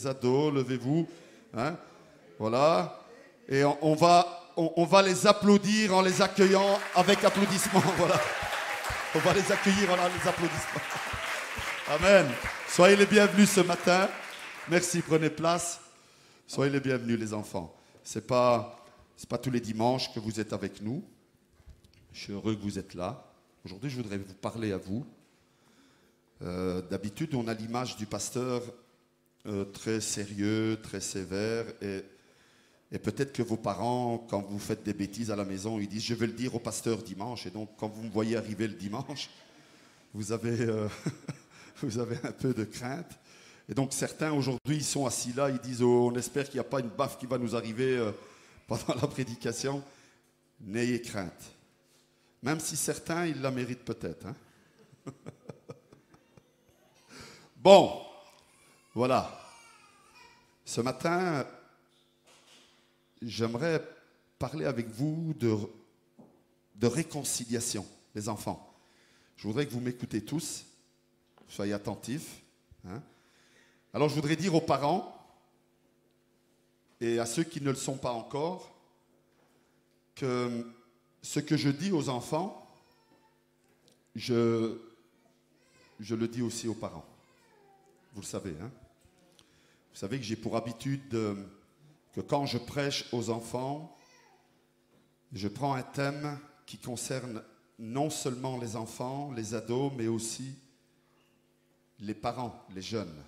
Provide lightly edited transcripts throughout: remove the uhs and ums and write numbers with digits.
ados, levez-vous. Hein, voilà. Et on va les applaudir en les accueillant avec applaudissements. Voilà. On va les accueillir en les applaudissements. Amen. Soyez les bienvenus ce matin. Merci, prenez place. Soyez les bienvenus, les enfants. C'est pas tous les dimanches que vous êtes avec nous. Je suis heureux que vous êtes là. Aujourd'hui, je voudrais vous parler à vous. D'habitude, on a l'image du pasteur très sérieux, très sévère. Et peut-être que vos parents, quand vous faites des bêtises à la maison, ils disent « je vais le dire au pasteur dimanche ». Et donc, quand vous me voyez arriver le dimanche, vous avez un peu de crainte. Et donc, certains, aujourd'hui, ils sont assis là, ils disent oh, « on espère qu'il n'y a pas une baffe qui va nous arriver pendant la prédication ». N'ayez crainte. Même si certains, ils la méritent peut-être. Hein. Bon, voilà. Ce matin, j'aimerais parler avec vous de réconciliation, les enfants. Je voudrais que vous m'écoutez tous, soyez attentifs. Hein. Alors, je voudrais dire aux parents et à ceux qui ne le sont pas encore que ce que je dis aux enfants, je le dis aussi aux parents. Vous le savez, hein? Vous savez que j'ai pour habitude que quand je prêche aux enfants, je prends un thème qui concerne non seulement les enfants, les ados, mais aussi les parents, les jeunes.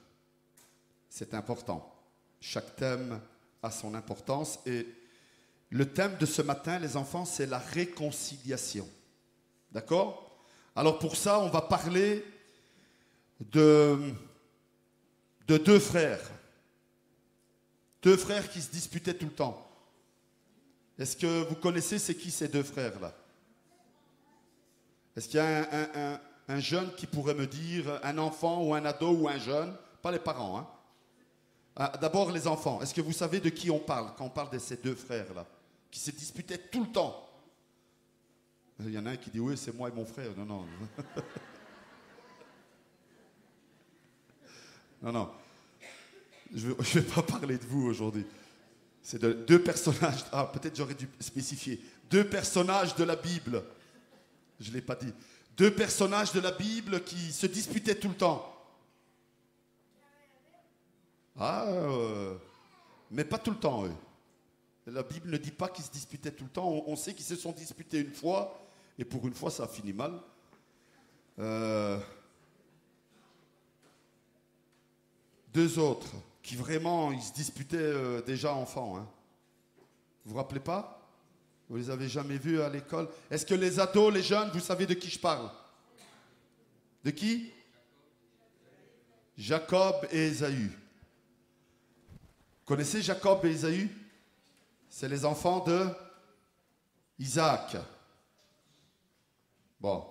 C'est important. Chaque thème a son importance et le thème de ce matin, les enfants, c'est la réconciliation. D'accord? Alors pour ça, on va parler de deux frères. Deux frères qui se disputaient tout le temps. Est-ce que vous connaissez c'est qui ces deux frères-là? Est-ce qu'il y a un jeune qui pourrait me dire, un enfant ou un ado ou un jeune, pas les parents, hein? Ah, d'abord les enfants. Est-ce que vous savez de qui on parle quand on parle de ces deux frères-là, qui se disputaient tout le temps? Il y en a un qui dit, oui, c'est moi et mon frère. Non, non. Non, non. Je ne vais pas parler de vous aujourd'hui. C'est de deux personnages. Ah, peut-être j'aurais dû spécifier. Deux personnages de la Bible. Je ne l'ai pas dit. Deux personnages de la Bible qui se disputaient tout le temps. Ah, mais pas tout le temps, eux. La Bible ne dit pas qu'ils se disputaient tout le temps. On sait qu'ils se sont disputés une fois, et pour une fois, ça a fini mal. Deux autres qui vraiment, ils se disputaient déjà enfants. Hein. Vous vous rappelez pas? Vous les avez jamais vus à l'école? Est-ce que les ados, les jeunes, vous savez de qui je parle? De qui? Jacob et Ésaü. Vous connaissez Jacob et Ésaü? C'est les enfants de Isaac. Bon.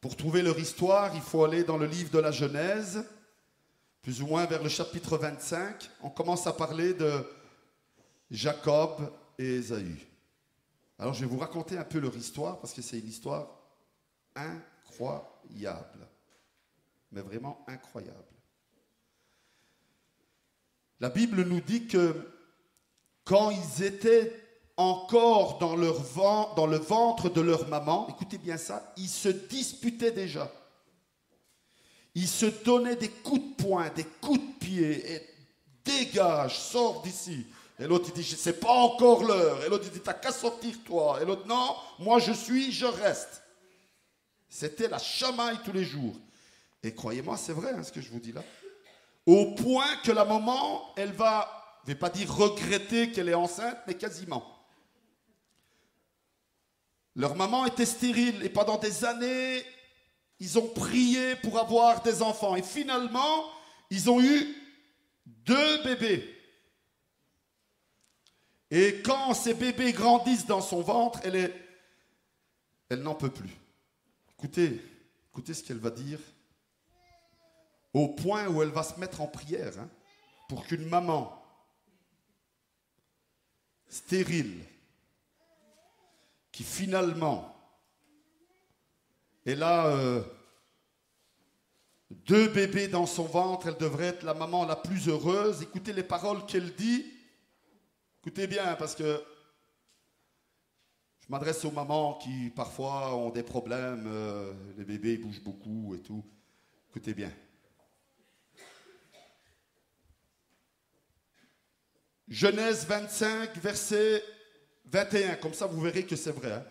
Pour trouver leur histoire, il faut aller dans le livre de la Genèse, plus ou moins vers le chapitre 25. On commence à parler de Jacob et Ésaü. Alors, je vais vous raconter un peu leur histoire, parce que c'est une histoire incroyable. Mais vraiment incroyable. La Bible nous dit que quand ils étaient encore dans le ventre de leur maman, écoutez bien ça, ils se disputaient déjà. Ils se donnaient des coups de poing, des coups de pied, et dégage, sors d'ici. Et l'autre, il dit, c'est pas encore l'heure. Et l'autre, il dit, t'as qu'à sortir toi. Et l'autre, non, moi je reste. C'était la chamaille tous les jours. Et croyez-moi, c'est vrai hein, ce que je vous dis là. Au point que la maman, elle va, je ne vais pas dire regretter qu'elle est enceinte, mais quasiment. Leur maman était stérile et pendant des années, ils ont prié pour avoir des enfants. Et finalement, ils ont eu 2 bébés. Et quand ces bébés grandissent dans son ventre, elle n'en peut plus. Écoutez ce qu'elle va dire. Au point où elle va se mettre en prière hein, pour qu'une maman stérile, qui finalement est là 2 bébés dans son ventre, elle devrait être la maman la plus heureuse. Écoutez les paroles qu'elle dit. Écoutez bien, parce que je m'adresse aux mamans qui parfois ont des problèmes, les bébés ils bougent beaucoup et tout. Écoutez bien. Genèse 25, verset 21, comme ça vous verrez que c'est vrai. Hein.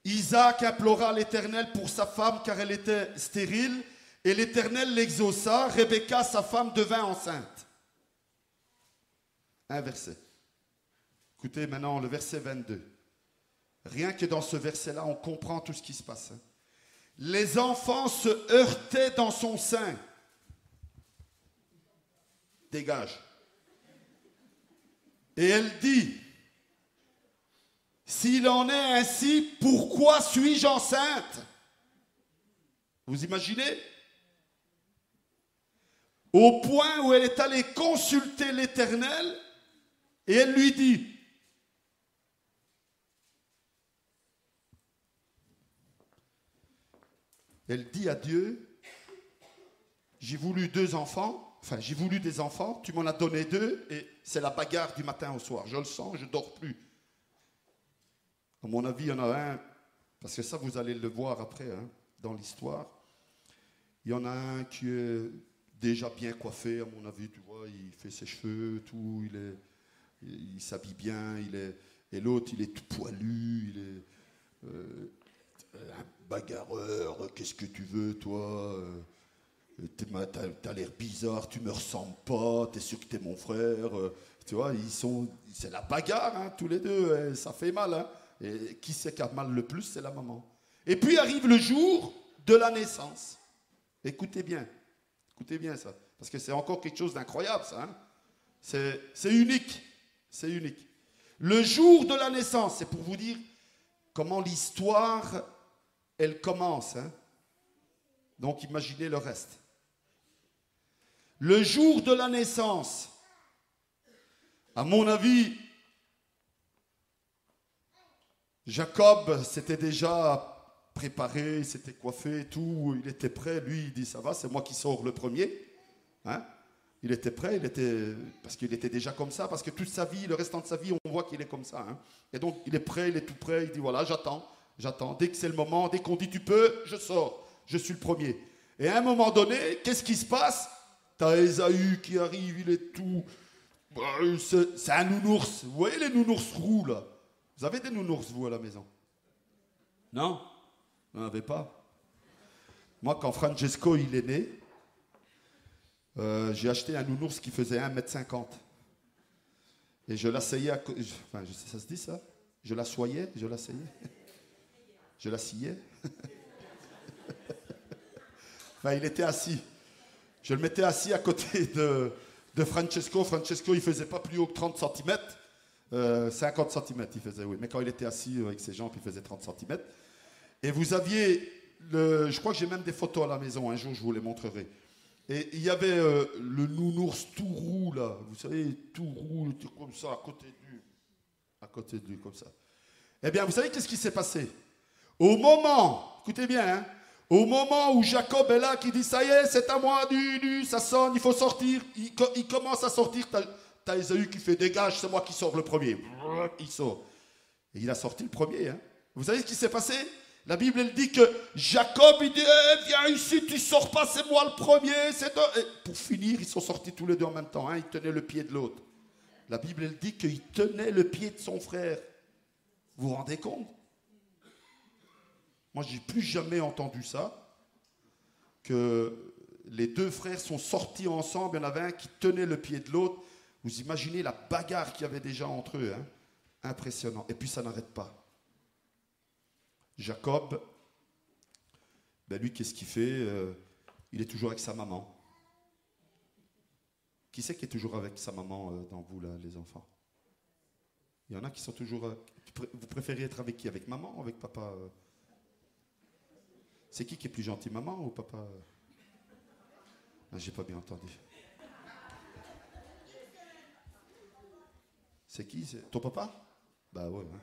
Isaac implora l'Éternel pour sa femme car elle était stérile, et l'Éternel l'exauça. Rebecca, sa femme, devint enceinte. Un verset. Écoutez maintenant le verset 22. Rien que dans ce verset-là, on comprend tout ce qui se passe. Hein. Les enfants se heurtaient dans son sein. Dégage. Et elle dit, s'il en est ainsi, pourquoi suis-je enceinte? Vous imaginez? Au point où elle est allée consulter l'Éternel et elle lui dit, elle dit à Dieu, j'ai voulu 2 enfants, enfin j'ai voulu des enfants, tu m'en as donné 2 et c'est la bagarre du matin au soir. Je le sens, je ne dors plus. À mon avis, il y en a un, parce que ça vous allez le voir après hein, dans l'histoire. Il y en a un qui est déjà bien coiffé, à mon avis, tu vois, il fait ses cheveux, tout, il s'habille bien, et l'autre il est tout poilu, il est un bagarreur, qu'est-ce que tu veux toi? T'as l'air bizarre, tu me ressembles pas, t'es sûr que t'es mon frère, tu vois, c'est la bagarre, hein, tous les deux, ça fait mal, hein, et qui c'est qui a mal le plus, c'est la maman. Et puis arrive le jour de la naissance. Écoutez bien ça, parce que c'est encore quelque chose d'incroyable, ça, hein. C'est unique, c'est unique. Le jour de la naissance, c'est pour vous dire comment l'histoire, elle commence, hein. Donc imaginez le reste. Le jour de la naissance, à mon avis, Jacob s'était déjà préparé, il s'était coiffé et tout, il était prêt, lui il dit ça va, c'est moi qui sors le premier. Hein? Il était prêt, parce qu'il était déjà comme ça, parce que toute sa vie, le restant de sa vie, on voit qu'il est comme ça. Hein? Et donc il est prêt, il est tout prêt, il dit voilà, j'attends. Dès que c'est le moment, dès qu'on dit tu peux, je sors, je suis le premier. Et à un moment donné, qu'est-ce qui se passe? T'as Ésaü qui arrive, il est tout... C'est un nounours. Vous voyez les nounours roux, là? Vous avez des nounours, vous, à la maison? Non? Vous n'en avez pas? Moi, quand Francesco, il est né, j'ai acheté un nounours qui faisait 1,50 m. Et je l'asseyais à... Enfin, ça se dit, ça? Je l'assoyais, je l'asseyais. Je l'asseyais. Enfin, il était assis. Je le mettais assis à côté de Francesco. Francesco, il ne faisait pas plus haut que 30 cm. 50 cm, il faisait, oui. Mais quand il était assis avec ses jambes, il faisait 30 cm. Et vous aviez, je crois que j'ai même des photos à la maison. Un jour, je vous les montrerai. Et il y avait le nounours tout roux, là. Vous savez, tout roux, tout comme ça, à côté de lui, comme ça. Eh bien, vous savez qu'est-ce qui s'est passé? Au moment, écoutez bien, hein, au moment où Jacob est là, qui dit, ça y est, c'est à moi, ça sonne, il faut sortir. Il commence à sortir, t'as Ésaü qui fait, dégage, c'est moi qui sors le premier. Il sort. Et il a sorti le premier. Hein. Vous savez ce qui s'est passé? La Bible, elle dit que Jacob, il dit, viens ici, tu sors pas, c'est moi le premier. Et pour finir, ils sont sortis tous les deux en même temps. Hein, ils tenaient le pied de l'autre. La Bible, elle dit qu'il tenait le pied de son frère. Vous vous rendez compte? Moi, j'ai plus jamais entendu ça, que les 2 frères sont sortis ensemble, il y en avait un qui tenait le pied de l'autre. Vous imaginez la bagarre qu'il y avait déjà entre eux, hein? Impressionnant. Et puis ça n'arrête pas. Jacob, ben lui, qu'est-ce qu'il fait? Il est toujours avec sa maman. Qui c'est qui est toujours avec sa maman dans vous, là, les enfants? Il y en a qui sont toujours... Vous préférez être avec qui? Avec maman ou avec papa? C'est qui est plus gentil, maman ou papa? Ah, j'ai pas bien entendu. C'est qui? Ton papa? Bah ouais. Hein.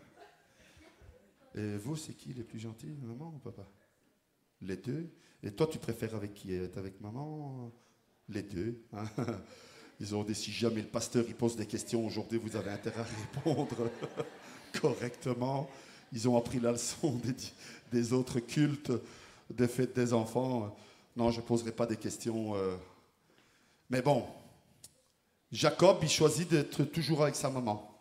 Et vous, c'est qui les plus gentils, maman ou papa? Les deux. Et toi, tu préfères avec qui? Être avec maman? Les deux. Hein. Ils ont dit, si jamais le pasteur il pose des questions aujourd'hui, vous avez intérêt à répondre correctement. Ils ont appris la leçon des autres cultes, des fêtes des enfants. Non, je ne poserai pas des questions. Mais bon, Jacob, il choisit d'être toujours avec sa maman.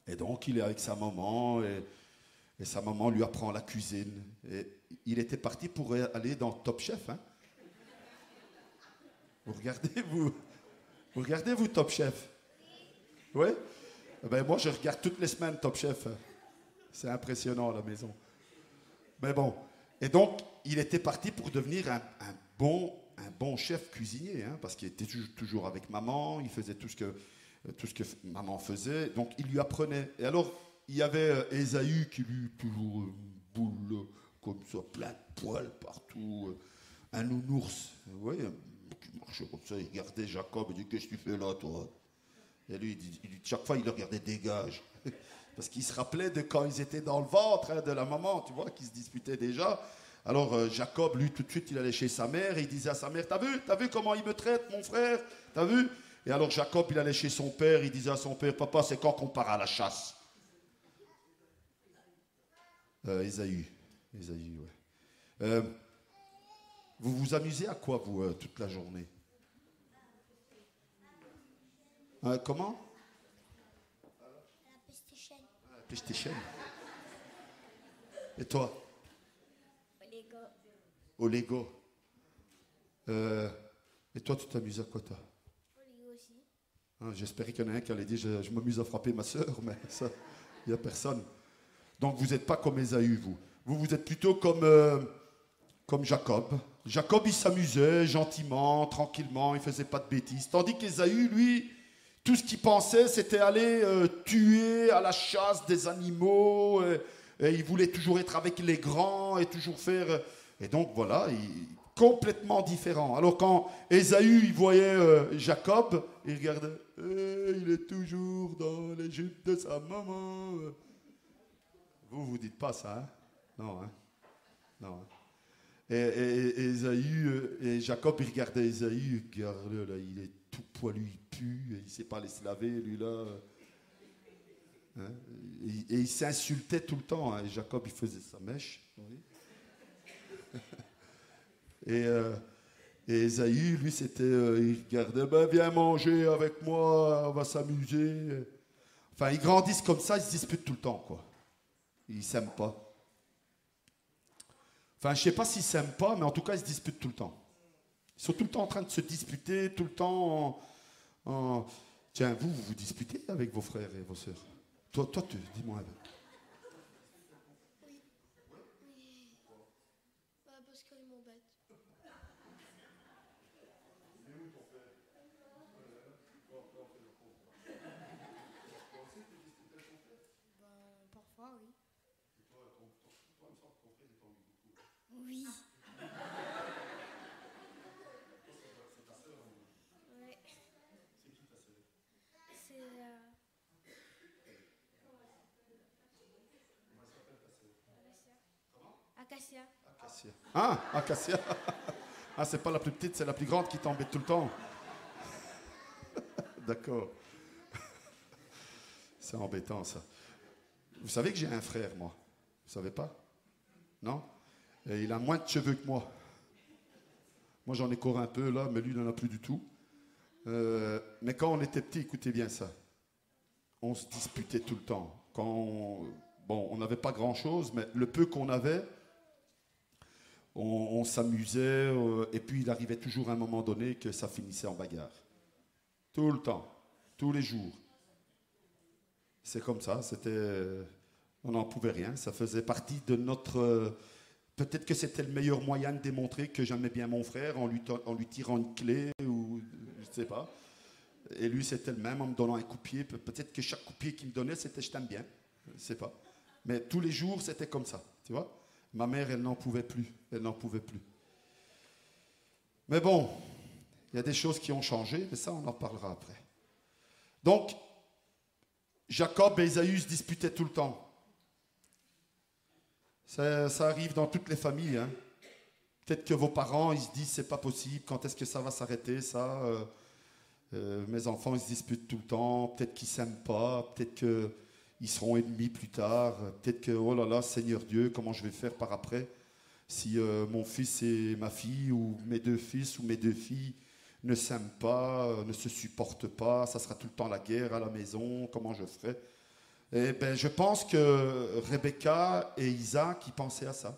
Et donc, il est avec sa maman et sa maman lui apprend la cuisine. Et il était parti pour aller dans Top Chef. Hein. Vous regardez, vous, Top Chef? Oui? Ben, moi, je regarde toutes les semaines Top Chef. C'est impressionnant, à la maison. Mais bon. Et donc, il était parti pour devenir un bon chef cuisinier, hein, parce qu'il était toujours avec maman, il faisait tout ce que maman faisait, donc il lui apprenait. Et alors, il y avait Ésaü qui lui, toujours boule comme ça, plein de poils partout, un nounours, oui, qui marchait comme ça, il regardait Jacob, il dit, qu'est-ce que tu fais là, toi? Et lui, chaque fois, il le regardait, dégage. Parce qu'il se rappelait de quand ils étaient dans le ventre hein, de la maman, tu vois, qui se disputaient déjà. Alors Jacob, lui, tout de suite, il allait chez sa mère et il disait à sa mère, t'as vu comment il me traite, mon frère? T'as vu? Et alors Jacob, il allait chez son père, il disait à son père, papa, c'est quand qu'on part à la chasse? Ésaü, ouais. Vous vous amusez à quoi, vous, toute la journée? Comment? La PlayStation. La PlayStation. Et toi? Au Lego. Et toi, tu t'amuses à quoi, toi? Au Lego aussi. J'espérais qu'il y en a un qui allait dire je m'amuse à frapper ma sœur, mais ça, il n'y a personne. Donc, vous n'êtes pas comme Ésaü, vous. Vous êtes plutôt comme Jacob. Jacob, il s'amusait gentiment, tranquillement, il ne faisait pas de bêtises. Tandis qu'Ésaü, lui, tout ce qu'il pensait, c'était aller tuer à la chasse des animaux. Et il voulait toujours être avec les grands et toujours faire... Et donc, voilà, complètement différent. Alors, quand Ésaü, il voyait Jacob, il regardait, il est toujours dans les jupes de sa maman. Vous dites pas ça, hein? Non, hein? Non. Hein? Et Ésaü, et Jacob, il regardait Ésaü, regarde-le, là, il est tout poilu, il pue, il ne sait pas aller se laver, lui, là. Hein? Et il s'insultait tout le temps, hein? Et Jacob, il faisait sa mèche. Oui. Et Ésaü, lui, c'était, il regardait, ben, viens manger avec moi, on va s'amuser. Enfin, ils grandissent comme ça, ils se disputent tout le temps, quoi. Ils ne s'aiment pas. Enfin, je ne sais pas s'ils ne s'aiment pas, mais en tout cas, ils se disputent tout le temps. Ils sont tout le temps en train de se disputer, tout le temps Tiens, vous vous disputez avec vos frères et vos sœurs? Toi, dis-moi. Oui. Bah, parce qu'ils m'embêtent. Parfois, oui. Oui. Ouais. C'est qui ta sœur? C'est Acacia. Acacia. Ah, Acacia. Ah, c'est pas la plus petite, c'est la plus grande qui t'embête tout le temps. D'accord. C'est embêtant, ça. Vous savez que j'ai un frère, moi. Vous savez pas? Non? Et il a moins de cheveux que moi. Moi, j'en ai encore un peu, là, mais lui, il n'en a plus du tout. Mais quand on était petit, écoutez bien ça. On se disputait tout le temps. Bon, on n'avait pas grand-chose, mais le peu qu'on avait, on s'amusait. Et puis, il arrivait toujours à un moment donné que ça finissait en bagarre. Tout le temps. Tous les jours. C'est comme ça. On n'en pouvait rien. Ça faisait partie de notre... Peut-être que c'était le meilleur moyen de démontrer que j'aimais bien mon frère en lui tirant une clé ou je ne sais pas. Et lui, c'était le même en me donnant un coup de pied. Peut-être que chaque coup de pied qu'il me donnait, c'était je t'aime bien. Je ne sais pas. Mais tous les jours, c'était comme ça. Tu vois? Ma mère, elle n'en pouvait plus. Elle n'en pouvait plus. Mais bon, il y a des choses qui ont changé, mais ça, on en parlera après. Donc, Jacob et Ésaü se disputaient tout le temps. Ça arrive dans toutes les familles. Hein. Peut-être que vos parents, ils se disent, c'est pas possible, quand est-ce que ça va s'arrêter, ça mes enfants, ils se disputent tout le temps, peut-être qu'ils s'aiment pas, peut-être qu'ils seront ennemis plus tard, peut-être que, oh là là, Seigneur Dieu, comment je vais faire par après si mon fils et ma fille, ou mes deux fils ou mes deux filles ne s'aiment pas, ne se supportent pas, ça sera tout le temps la guerre à la maison, comment je ferai? Eh bien, je pense que Rebecca et Isaac, ils pensaient à ça.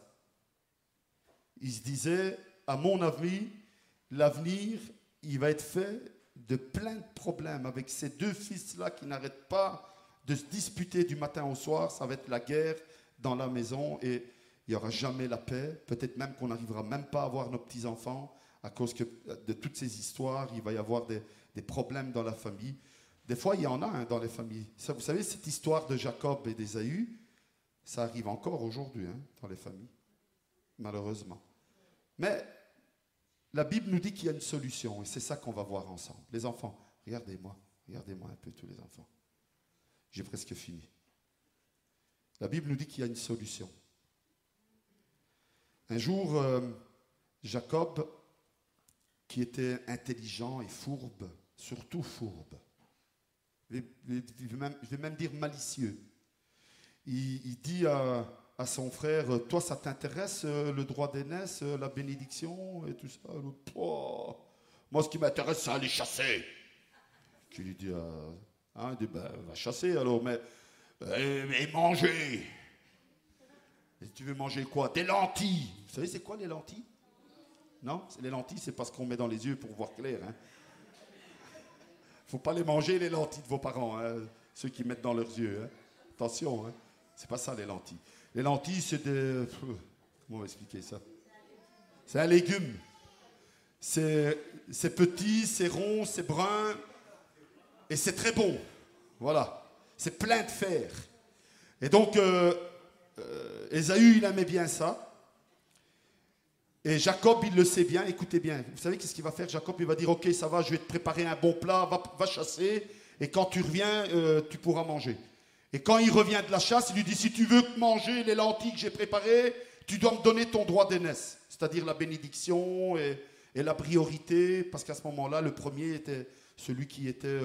Ils se disaient, à mon avis, l'avenir, il va être fait de plein de problèmes avec ces deux fils-là qui n'arrêtent pas de se disputer du matin au soir. Ça va être la guerre dans la maison et il n'y aura jamais la paix. Peut-être même qu'on n'arrivera même pas à voir nos petits-enfants à cause de toutes ces histoires. Il va y avoir des problèmes dans la famille. Des fois, il y en a dans les familles. Ça, vous savez, cette histoire de Jacob et d'Ésaü, ça arrive encore aujourd'hui dans les familles, malheureusement. Mais la Bible nous dit qu'il y a une solution et c'est ça qu'on va voir ensemble. Les enfants, regardez-moi un peu tous les enfants. J'ai presque fini. La Bible nous dit qu'il y a une solution. Un jour, Jacob, qui était intelligent et fourbe, surtout fourbe, je vais même dire malicieux, il dit à son frère, toi ça t'intéresse le droit d'aînesse, la bénédiction et tout ça? Oh, moi ce qui m'intéresse c'est aller chasser. Tu lui dis, il dit, ben, va chasser alors, mais manger. Et tu veux manger quoi? Des lentilles. Vous savez c'est quoi les lentilles? Non, les lentilles c'est parce qu'on met dans les yeux pour voir clair. Faut pas les manger les lentilles de vos parents, ceux qui mettent dans leurs yeux. Attention, c'est pas ça les lentilles. Les lentilles, c'est des... Comment on va expliquer ça? C'est un légume. C'est petit, c'est rond, c'est brun. Et c'est très bon. Voilà. C'est plein de fer. Et donc, Ésaü, il aimait bien ça. Et Jacob, il le sait bien. Écoutez bien. Vous savez qu'est-ce qu'il va faire? Jacob, il va dire, ok, ça va, je vais te préparer un bon plat. Va chasser. Et quand tu reviens, tu pourras manger. Et quand il revient de la chasse, il lui dit, si tu veux manger les lentilles que j'ai préparées, tu dois me donner ton droit d'aînesse, c'est-à-dire la bénédiction et la priorité, parce qu'à ce moment-là, le premier était celui qui était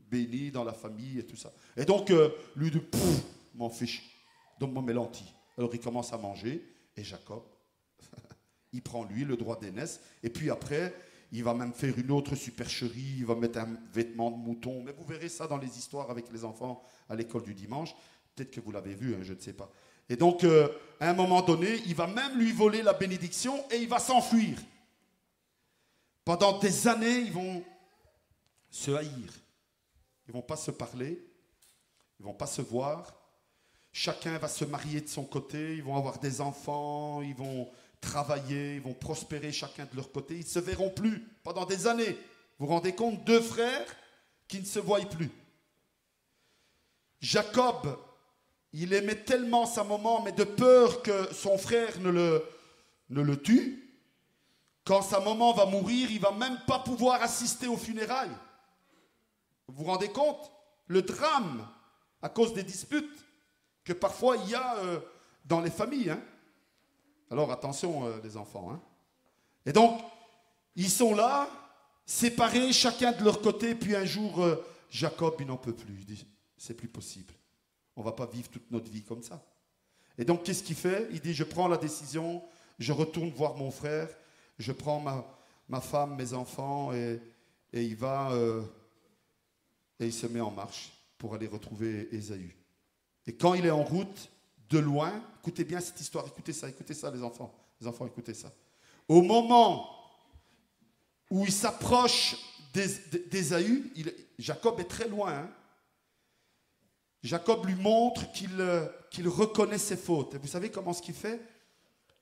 béni dans la famille et tout ça. Et donc, lui dit, m'en fiche, donne-moi mes lentilles. Alors il commence à manger, et Jacob, il prend lui le droit d'aînesse, et puis après, il va même faire une autre supercherie, il va mettre un vêtement de mouton. Mais vous verrez ça dans les histoires avec les enfants à l'école du dimanche. Peut-être que vous l'avez vu, je ne sais pas. Et donc, à un moment donné, il va même lui voler la bénédiction et il va s'enfuir. Pendant des années, ils vont se haïr. Ils ne vont pas se parler, ils ne vont pas se voir. Chacun va se marier de son côté, ils vont avoir des enfants, ils vont travailler, ils vont prospérer chacun de leur côté. Ils ne se verront plus pendant des années. Vous vous rendez compte? Deux frères qui ne se voient plus. Jacob, il aimait tellement sa maman, mais de peur que son frère ne le tue, quand sa maman va mourir, il ne va même pas pouvoir assister aux funérailles. Vous vous rendez compte? Le drame à cause des disputes que parfois il y a dans les familles. Alors attention les enfants. Et donc, ils sont là, séparés, chacun de leur côté, puis un jour, Jacob, il n'en peut plus. Il dit, c'est plus possible. On ne va pas vivre toute notre vie comme ça. Et donc, qu'est-ce qu'il fait? Il dit, je prends la décision, je retourne voir mon frère, je prends ma femme, mes enfants, et il va, et il se met en marche pour aller retrouver Ésaü. Et quand il est en route, de loin, écoutez bien cette histoire, écoutez ça les enfants. Les enfants, écoutez ça. Au moment où il s'approche d'Ésaü, Jacob est très loin. Jacob lui montre qu'il reconnaît ses fautes. Et vous savez comment ce qu'il fait?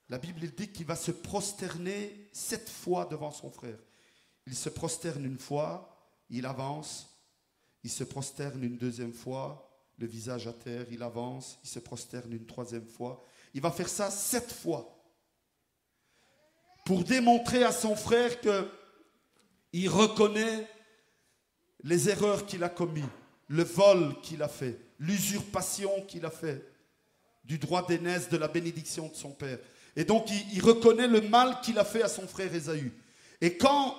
La Bible dit qu'il va se prosterner 7 fois devant son frère. Il se prosterne une fois, il avance, il se prosterne une deuxième fois, le visage à terre, il avance, il se prosterne une troisième fois. Il va faire ça 7 fois pour démontrer à son frère qu'il reconnaît les erreurs qu'il a commises, le vol qu'il a fait, l'usurpation qu'il a fait du droit d'aînesse, de la bénédiction de son père. Et donc, il reconnaît le mal qu'il a fait à son frère Ésaü. Et quand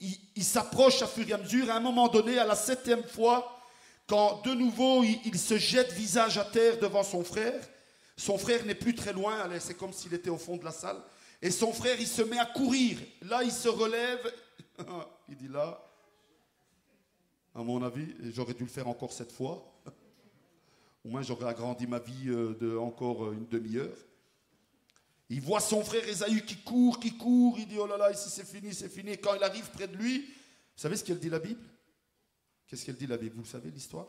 il s'approche à fur et à mesure, à un moment donné, à la 7e fois, quand de nouveau il se jette visage à terre devant son frère n'est plus très loin, allez, c'est comme s'il était au fond de la salle, et son frère il se met à courir, là il se relève, il dit là, à mon avis, j'aurais dû le faire encore 7 fois, au moins j'aurais agrandi ma vie de encore une demi-heure. Il voit son frère Ésaü qui court, il dit oh là là, ici c'est fini, c'est fini. Et quand il arrive près de lui, vous savez ce qu'elle dit la Bible? Qu'est-ce qu'elle dit la Bible? Vous le savez l'histoire?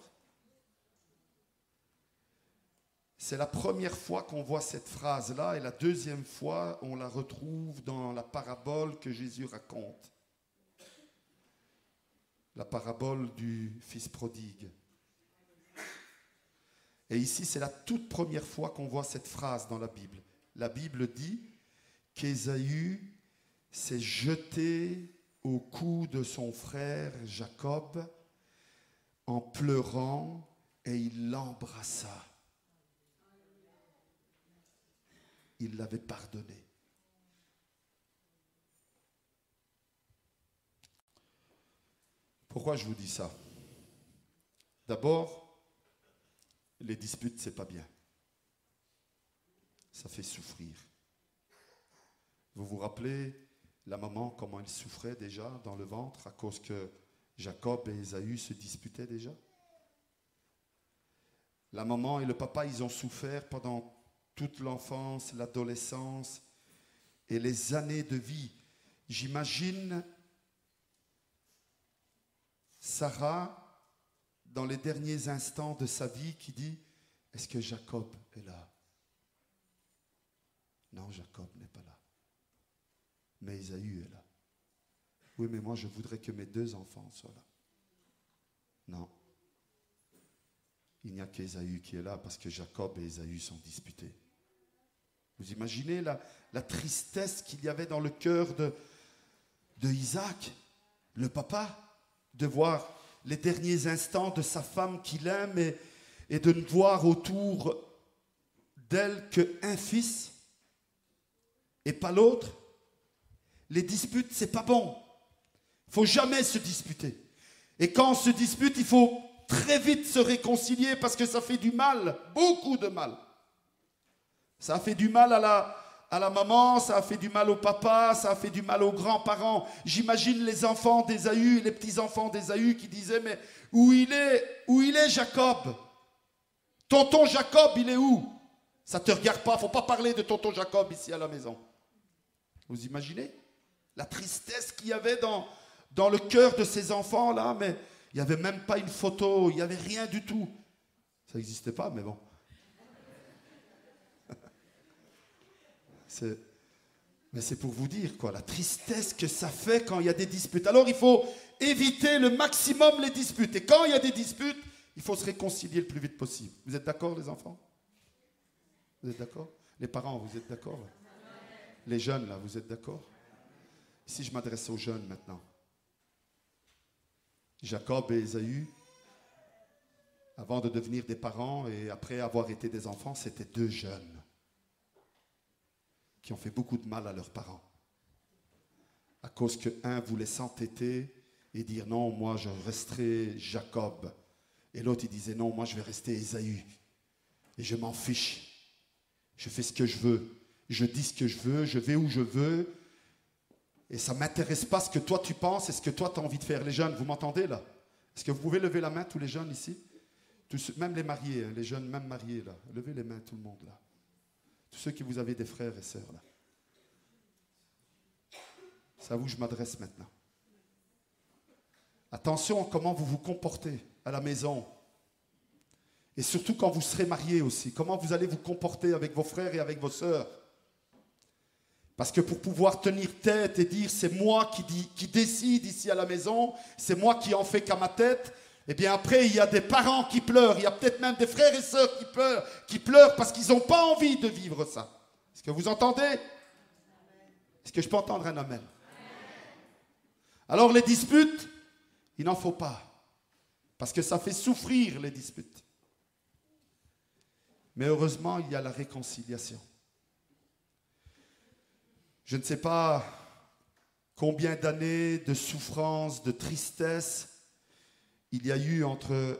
C'est la première fois qu'on voit cette phrase-là et la deuxième fois on la retrouve dans la parabole que Jésus raconte. La parabole du fils prodigue. Et ici c'est la toute première fois qu'on voit cette phrase dans la Bible. La Bible dit qu'Ésaü s'est jeté au cou de son frère Jacob en pleurant et il l'embrassa. Il l'avait pardonné. Pourquoi je vous dis ça? D'abord, les disputes, c'est pas bien. Ça fait souffrir. Vous vous rappelez la maman, comment elle souffrait déjà dans le ventre à cause que Jacob et Ésaü se disputaient déjà? La maman et le papa, ils ont souffert pendant toute l'enfance, l'adolescence et les années de vie. J'imagine Sarah, dans les derniers instants de sa vie, qui dit « Est-ce que Jacob est là ?» Non, Jacob n'est pas là. Mais Ésaü est là. Oui, mais moi, je voudrais que mes 2 enfants soient là. Non. Il n'y a qu'Ésaü qui est là parce que Jacob et Ésaü sont disputés. Vous imaginez la tristesse qu'il y avait dans le cœur de Isaac, le papa, de voir les derniers instants de sa femme qu'il aime et de ne voir autour d'elle qu'un fils et pas l'autre. Les disputes, c'est pas bon. Il ne faut jamais se disputer. Et quand on se dispute, il faut très vite se réconcilier parce que ça fait du mal, beaucoup de mal. Ça a fait du mal à la maman, ça a fait du mal au papa, ça a fait du mal aux grands-parents. J'imagine les enfants d'Ésaü, les petits-enfants d'Ésaü qui disaient « Mais où il est Jacob? Tonton Jacob, il est où ?» Ça ne te regarde pas, il ne faut pas parler de tonton Jacob ici à la maison. Vous imaginez la tristesse qu'il y avait dans le cœur de ces enfants-là, mais il n'y avait même pas une photo, il n'y avait rien du tout. Ça n'existait pas, mais bon. Mais c'est pour vous dire, quoi, la tristesse que ça fait quand il y a des disputes. Alors, il faut éviter le maximum les disputes. Et quand il y a des disputes, il faut se réconcilier le plus vite possible. Vous êtes d'accord, les enfants? Vous êtes d'accord? Les parents, vous êtes d'accord? Les jeunes, là, vous êtes d'accord? Ici, je m'adresse aux jeunes maintenant. Jacob et Ésaü, avant de devenir des parents et après avoir été des enfants, c'était 2 jeunes qui ont fait beaucoup de mal à leurs parents. À cause qu'un voulait s'entêter et dire non, moi je resterai Jacob. Et l'autre il disait non, moi je vais rester Ésaü. Et je m'en fiche. Je fais ce que je veux. Je dis ce que je veux, je vais où je veux. Et ça ne m'intéresse pas ce que toi tu penses et ce que toi tu as envie de faire. Les jeunes, vous m'entendez là? Est-ce que vous pouvez lever la main, tous les jeunes ici? Même les mariés, hein, les jeunes, même mariés là. Levez les mains, tout le monde là. Tous ceux qui vous avez des frères et sœurs là. C'est à vous que je m'adresse maintenant. Attention à comment vous vous comportez à la maison. Et surtout quand vous serez mariés aussi. Comment vous allez vous comporter avec vos frères et avec vos sœurs. Parce que pour pouvoir tenir tête et dire c'est moi qui décide ici à la maison, c'est moi qui en fais qu'à ma tête, eh bien après il y a des parents qui pleurent, il y a peut-être même des frères et sœurs qui pleurent parce qu'ils n'ont pas envie de vivre ça. Est-ce que vous entendez? Est-ce que je peux entendre un amen? Alors les disputes, il n'en faut pas. Parce que ça fait souffrir les disputes. Mais heureusement, il y a la réconciliation. Je ne sais pas combien d'années de souffrance, de tristesse il y a eu entre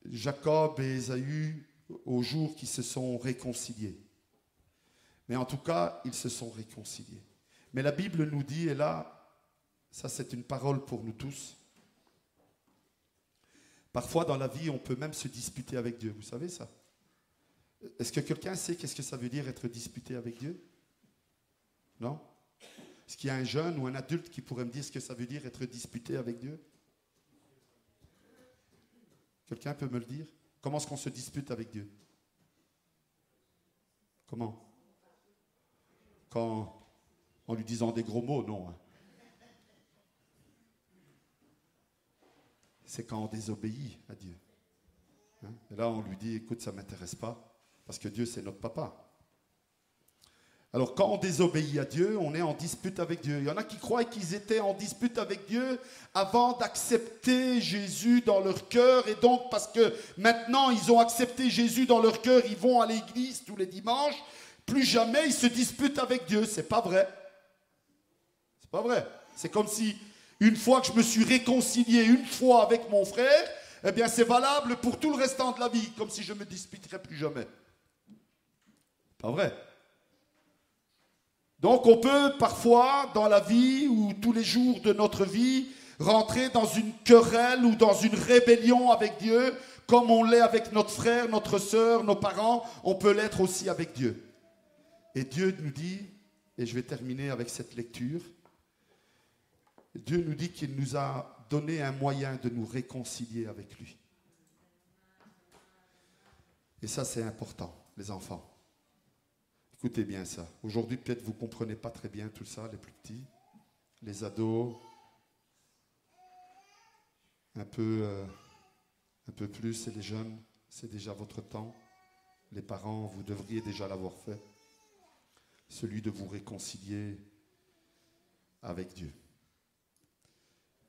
Jacob et Ésaü au jour qu'ils se sont réconciliés. Mais en tout cas, ils se sont réconciliés. Mais la Bible nous dit, et là, ça c'est une parole pour nous tous, parfois dans la vie, on peut même se disputer avec Dieu. Vous savez ça? Est-ce que quelqu'un sait qu'est-ce que ça veut dire être disputé avec Dieu? Non? Est-ce qu'il y a un jeune ou un adulte qui pourrait me dire ce que ça veut dire être disputé avec Dieu? Quelqu'un peut me le dire? Comment est-ce qu'on se dispute avec Dieu? Comment? En lui disant des gros mots, non. Hein. C'est quand on désobéit à Dieu. Hein? Et là, on lui dit, écoute, ça ne m'intéresse pas, parce que Dieu, c'est notre papa. Alors, quand on désobéit à Dieu, on est en dispute avec Dieu. Il y en a qui croient qu'ils étaient en dispute avec Dieu avant d'accepter Jésus dans leur cœur. Et donc, parce que maintenant, ils ont accepté Jésus dans leur cœur, ils vont à l'église tous les dimanches. Plus jamais ils se disputent avec Dieu. C'est pas vrai. C'est pas vrai. C'est comme si, une fois que je me suis réconcilié une fois avec mon frère, eh bien, c'est valable pour tout le restant de la vie, comme si je me disputerais plus jamais. Pas vrai. Donc on peut parfois dans la vie ou tous les jours de notre vie rentrer dans une querelle ou dans une rébellion avec Dieu, comme on l'est avec notre frère, notre sœur, nos parents, on peut l'être aussi avec Dieu. Et Dieu nous dit, et je vais terminer avec cette lecture, Dieu nous dit qu'il nous a donné un moyen de nous réconcilier avec lui. Et ça c'est important, les enfants. Écoutez bien ça. Aujourd'hui, peut-être vous ne comprenez pas très bien tout ça, les plus petits, les ados, un peu plus, et les jeunes, c'est déjà votre temps. Les parents, vous devriez déjà l'avoir fait. Celui de vous réconcilier avec Dieu.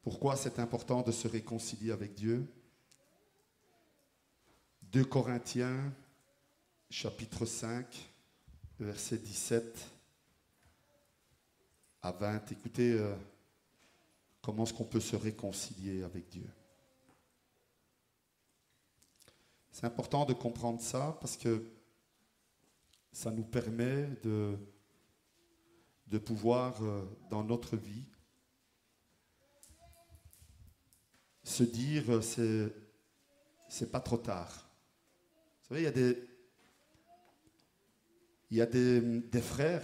Pourquoi c'est important de se réconcilier avec Dieu? 2 Corinthiens, chapitre 5, versets 17 à 20. Écoutez comment est-ce qu'on peut se réconcilier avec Dieu. C'est important de comprendre ça parce que ça nous permet de pouvoir, dans notre vie, se dire c'est pas trop tard. Vous savez, il y a des frères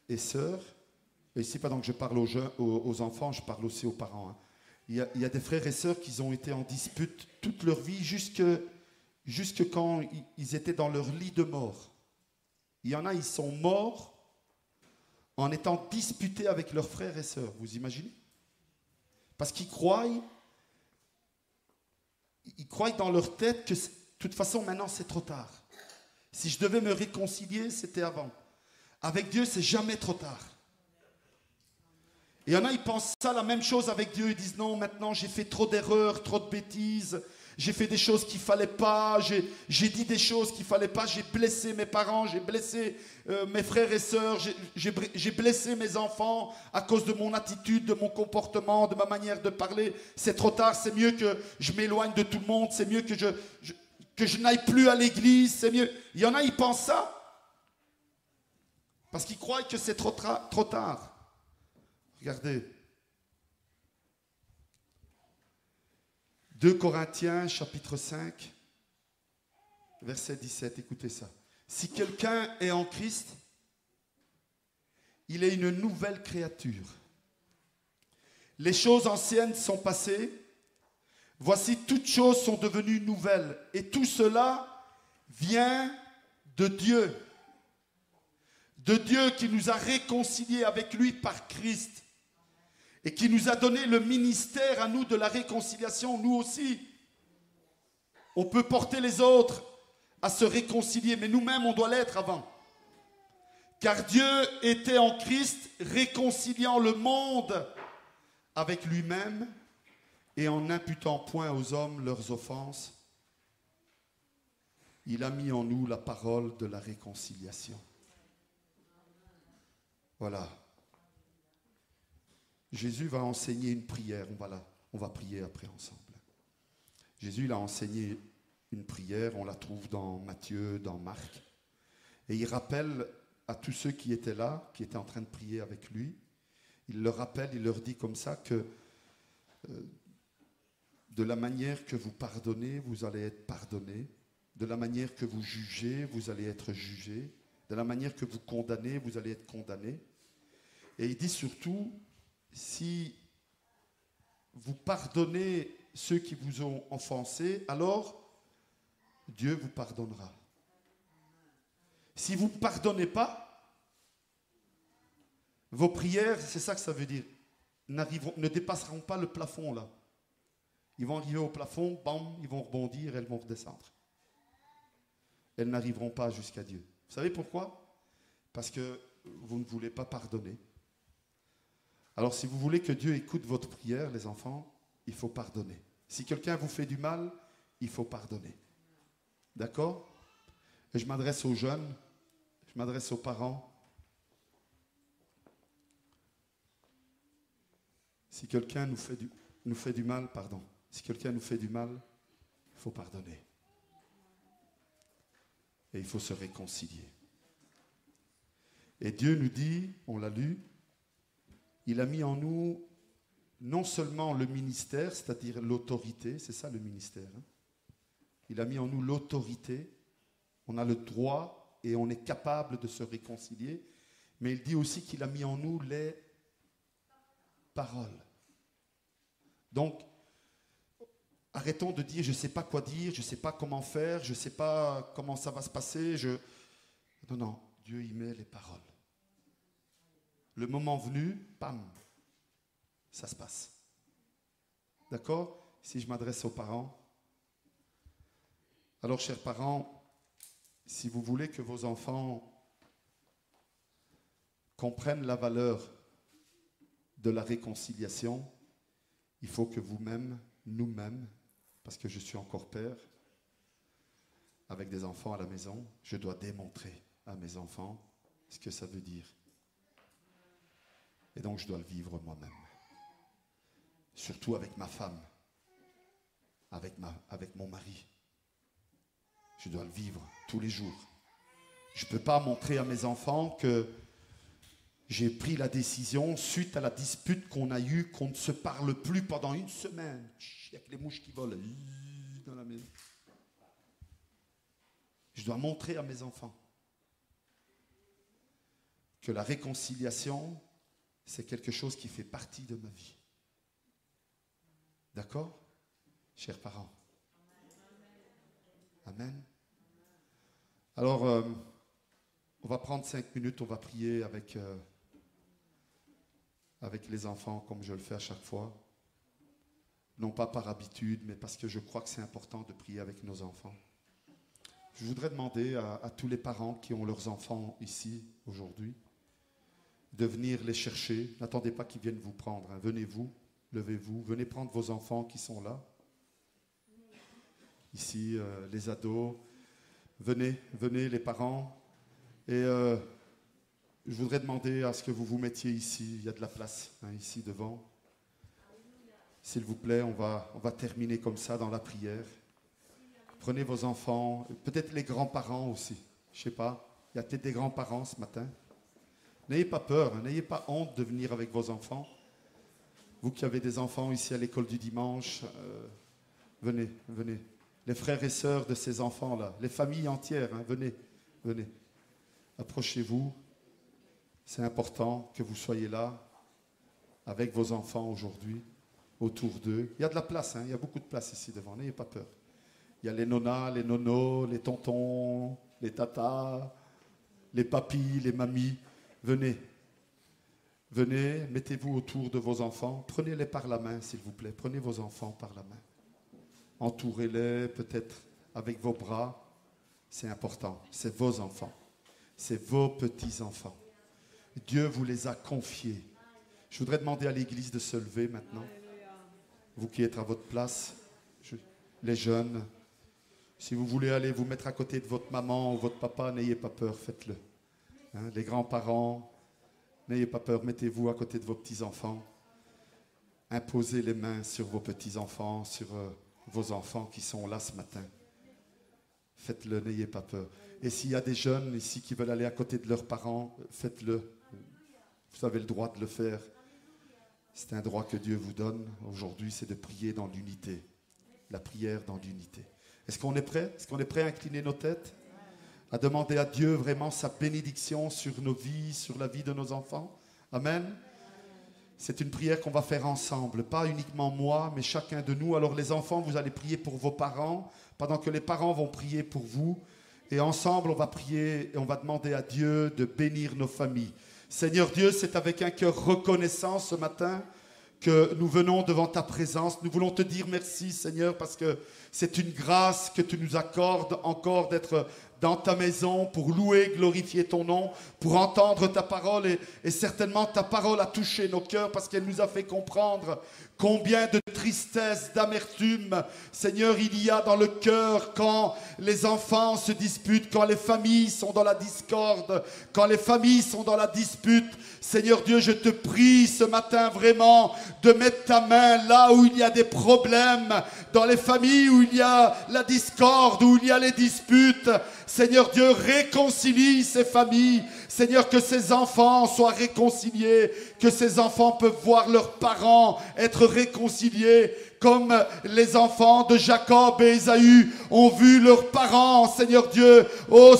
et sœurs, et ici pendant que je parle aux enfants, je parle aussi aux parents. Hein. Il y a des frères et sœurs qui ont été en dispute toute leur vie jusque quand ils étaient dans leur lit de mort. Il y en a, ils sont morts en étant disputés avec leurs frères et sœurs. Vous imaginez? Parce qu'ils croient dans leur tête que de toute façon maintenant c'est trop tard. Si je devais me réconcilier, c'était avant. Avec Dieu, c'est jamais trop tard. Et il y en a, ils pensent ça, la même chose avec Dieu. Ils disent non, maintenant j'ai fait trop d'erreurs, trop de bêtises. J'ai fait des choses qu'il ne fallait pas. J'ai dit des choses qu'il ne fallait pas. J'ai blessé mes parents, j'ai blessé mes frères et sœurs. J'ai blessé mes enfants à cause de mon attitude, de mon comportement, de ma manière de parler. C'est trop tard, c'est mieux que je m'éloigne de tout le monde. C'est mieux que je n'aille plus à l'église, c'est mieux. Il y en a, ils pensent ça. Parce qu'ils croient que c'est trop tard. Regardez. 2 Corinthiens, chapitre 5, verset 17. Écoutez ça. Si quelqu'un est en Christ, il est une nouvelle créature. Les choses anciennes sont passées. Voici, toutes choses sont devenues nouvelles. Et tout cela vient de Dieu. De Dieu qui nous a réconciliés avec lui par Christ. Et qui nous a donné le ministère à nous de la réconciliation. Nous aussi, on peut porter les autres à se réconcilier. Mais nous-mêmes, on doit l'être avant. Car Dieu était en Christ, réconciliant le monde avec lui-même. Et en n'imputant point aux hommes leurs offenses, il a mis en nous la parole de la réconciliation. Voilà. Jésus va enseigner une prière. On va prier après ensemble. Jésus, il a enseigné une prière. On la trouve dans Matthieu, dans Marc. Et il rappelle à tous ceux qui étaient là, qui étaient en train de prier avec lui, il leur rappelle, il leur dit comme ça que de la manière que vous pardonnez, vous allez être pardonnés. De la manière que vous jugez, vous allez être jugés. De la manière que vous condamnez, vous allez être condamnés. Et il dit surtout, si vous pardonnez ceux qui vous ont offensés, alors Dieu vous pardonnera. Si vous ne pardonnez pas, vos prières, c'est ça que ça veut dire, ne dépasseront pas le plafond là. Ils vont arriver au plafond, bam, ils vont rebondir, elles vont redescendre. Elles n'arriveront pas jusqu'à Dieu. Vous savez pourquoi? Parce que vous ne voulez pas pardonner. Alors si vous voulez que Dieu écoute votre prière, les enfants, il faut pardonner. Si quelqu'un vous fait du mal, il faut pardonner. D'accord? Et je m'adresse aux jeunes, je m'adresse aux parents. Si quelqu'un nous fait du mal, pardon. Si quelqu'un nous fait du mal, il faut pardonner. Et il faut se réconcilier. Et Dieu nous dit, on l'a lu, il a mis en nous non seulement le ministère, c'est-à-dire l'autorité, c'est ça le ministère. Hein? Il a mis en nous l'autorité, on a le droit et on est capable de se réconcilier, mais il dit aussi qu'il a mis en nous les paroles. Donc, arrêtons de dire, je ne sais pas quoi dire, je ne sais pas comment faire, je ne sais pas comment ça va se passer. Non, Dieu y met les paroles. Le moment venu, pam, ça se passe. D'accord? Si je m'adresse aux parents. Alors, chers parents, si vous voulez que vos enfants comprennent la valeur de la réconciliation, il faut que vous-même, nous-mêmes, parce que je suis encore père, avec des enfants à la maison, je dois démontrer à mes enfants ce que ça veut dire. Et donc je dois le vivre moi-même. Surtout avec ma femme, avec mon mari. Je dois le vivre tous les jours. Je ne peux pas montrer à mes enfants que j'ai pris la décision, suite à la dispute qu'on a eue, qu'on ne se parle plus pendant une semaine. Il y a que les mouches qui volent dans la maison. Je dois montrer à mes enfants que la réconciliation, c'est quelque chose qui fait partie de ma vie. D'accord, chers parents? Amen. Alors, on va prendre 5 minutes, on va prier avec les enfants, comme je le fais à chaque fois. Non pas par habitude, mais parce que je crois que c'est important de prier avec nos enfants. Je voudrais demander à tous les parents qui ont leurs enfants ici aujourd'hui de venir les chercher. N'attendez pas qu'ils viennent vous prendre. Hein. Venez-vous, levez-vous, venez prendre vos enfants qui sont là. Ici, les ados. Venez les parents. Et je voudrais demander à ce que vous vous mettiez ici. Il y a de la place, hein, ici devant. S'il vous plaît, on va terminer comme ça dans la prière. Prenez vos enfants, peut-être les grands-parents aussi. Je ne sais pas, il y a peut-être des grands-parents ce matin. N'ayez pas peur, hein, n'ayez pas honte de venir avec vos enfants. Vous qui avez des enfants ici à l'école du dimanche, venez. Les frères et sœurs de ces enfants-là, les familles entières, hein, venez. Approchez-vous. C'est important que vous soyez là avec vos enfants aujourd'hui, autour d'eux. Il y a de la place, hein, il y a beaucoup de place ici devant, n'ayez pas peur. Il y a les nonas, les nonos, les tontons, les tatas, les papis, les mamies. Venez, mettez-vous autour de vos enfants. Prenez-les par la main, s'il vous plaît. Prenez vos enfants par la main. Entourez-les peut-être avec vos bras. C'est important. C'est vos enfants. C'est vos petits-enfants. Dieu vous les a confiés. Je voudrais demander à l'Église de se lever maintenant. Vous qui êtes à votre place, les jeunes, si vous voulez aller vous mettre à côté de votre maman ou votre papa, n'ayez pas peur, faites-le. Hein, les grands-parents, N'ayez pas peur, mettez-vous à côté de vos petits-enfants. Imposez les mains sur vos petits-enfants, sur vos enfants qui sont là ce matin. Faites-le, n'ayez pas peur. Et s'il y a des jeunes ici qui veulent aller à côté de leurs parents, faites-le. Vous avez le droit de le faire. C'est un droit que Dieu vous donne aujourd'hui, c'est de prier dans l'unité. La prière dans l'unité. Est-ce qu'on est prêt? Est-ce qu'on est prêt à incliner nos têtes? À demander à Dieu vraiment sa bénédiction sur nos vies, sur la vie de nos enfants? Amen. C'est une prière qu'on va faire ensemble, pas uniquement moi, mais chacun de nous. Alors les enfants, vous allez prier pour vos parents, pendant que les parents vont prier pour vous. Et ensemble, on va prier et on va demander à Dieu de bénir nos familles. Seigneur Dieu, c'est avec un cœur reconnaissant ce matin que nous venons devant ta présence. Nous voulons te dire merci, Seigneur, parce que c'est une grâce que tu nous accordes encore d'être dans ta maison pour louer, glorifier ton nom, pour entendre ta parole. Et certainement, ta parole a touché nos cœurs parce qu'elle nous a fait comprendre combien de tristesse, d'amertume, Seigneur, il y a dans le cœur quand les enfants se disputent, quand les familles sont dans la discorde, quand les familles sont dans la dispute. Seigneur Dieu, je te prie ce matin vraiment de mettre ta main là où il y a des problèmes, dans les familles où il y a la discorde, où il y a les disputes. Seigneur Dieu, réconcilie ces familles. Seigneur, que ces enfants soient réconciliés, que ces enfants peuvent voir leurs parents être réconciliés, comme les enfants de Jacob et Ésaü ont vu leurs parents, Seigneur Dieu,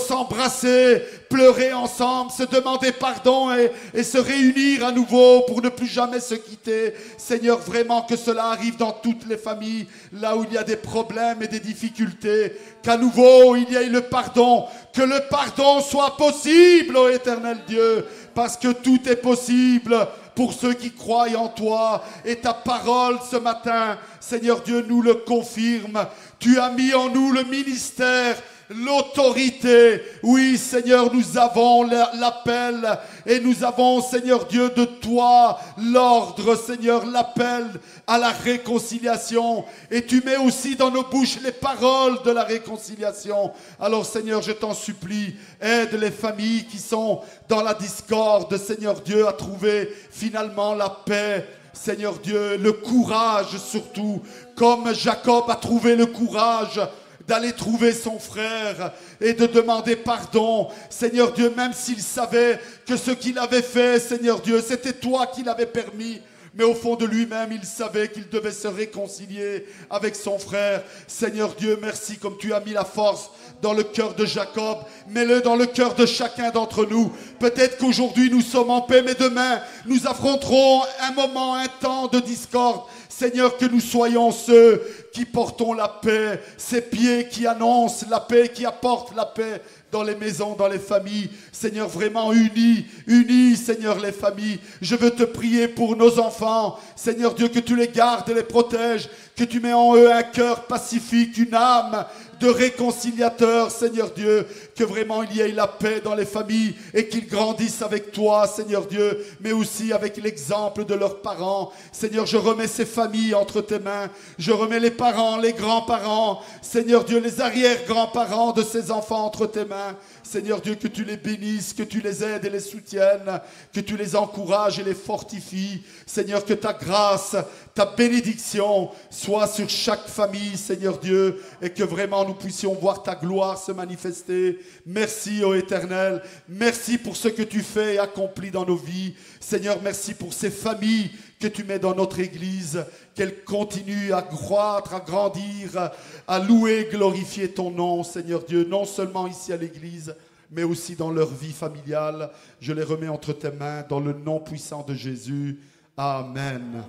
s'embrasser, pleurer ensemble, se demander pardon et se réunir à nouveau pour ne plus jamais se quitter. Seigneur, vraiment que cela arrive dans toutes les familles, là où il y a des problèmes et des difficultés, qu'à nouveau il y ait le pardon, que le pardon soit possible, ô éternel Dieu, parce que tout est possible pour ceux qui croient en toi. Et ta parole ce matin, Seigneur Dieu, nous le confirme. Tu as mis en nous le ministère, l'autorité. Oui, Seigneur, nous avons l'appel et nous avons, Seigneur Dieu, de toi l'ordre, Seigneur, l'appel à la réconciliation. Et tu mets aussi dans nos bouches les paroles de la réconciliation. Alors, Seigneur, je t'en supplie, aide les familles qui sont dans la discorde, Seigneur Dieu, à trouver finalement la paix. Seigneur Dieu, le courage surtout, comme Jacob a trouvé le courage d'aller trouver son frère et de demander pardon. Seigneur Dieu, même s'il savait que ce qu'il avait fait, Seigneur Dieu, c'était toi qui l'avais permis. Mais au fond de lui-même, il savait qu'il devait se réconcilier avec son frère. Seigneur Dieu, merci comme tu as mis la force dans le cœur de Jacob. Mets-le dans le cœur de chacun d'entre nous. Peut-être qu'aujourd'hui nous sommes en paix, mais demain nous affronterons un moment, un temps de discorde. Seigneur, que nous soyons ceux qui portons la paix, ces pieds qui annoncent la paix, qui apportent la paix dans les maisons, dans les familles. Seigneur, vraiment unis, Seigneur, les familles. Je veux te prier pour nos enfants. Seigneur Dieu, que tu les gardes et les protèges, que tu mets en eux un cœur pacifique, une âme de réconciliateur, Seigneur Dieu, que vraiment il y ait la paix dans les familles et qu'ils grandissent avec toi, Seigneur Dieu, mais aussi avec l'exemple de leurs parents. Seigneur, je remets ces familles entre tes mains. Je remets les parents, les grands-parents, Seigneur Dieu, les arrière-grands-parents de ces enfants entre tes mains. Seigneur Dieu, que tu les bénisses, que tu les aides et les soutiennes, que tu les encourages et les fortifies. Seigneur, que ta grâce, ta bénédiction soit sur chaque famille, Seigneur Dieu, et que vraiment nous puissions voir ta gloire se manifester. Merci, ô Éternel. Merci pour ce que tu fais et accomplis dans nos vies. Seigneur, merci pour ces familles que tu mets dans notre Église, qu'elles continuent à croître, à grandir, à louer, glorifier ton nom, Seigneur Dieu, non seulement ici à l'Église, mais aussi dans leur vie familiale. Je les remets entre tes mains dans le nom puissant de Jésus. Amen.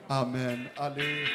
Amen. Allez.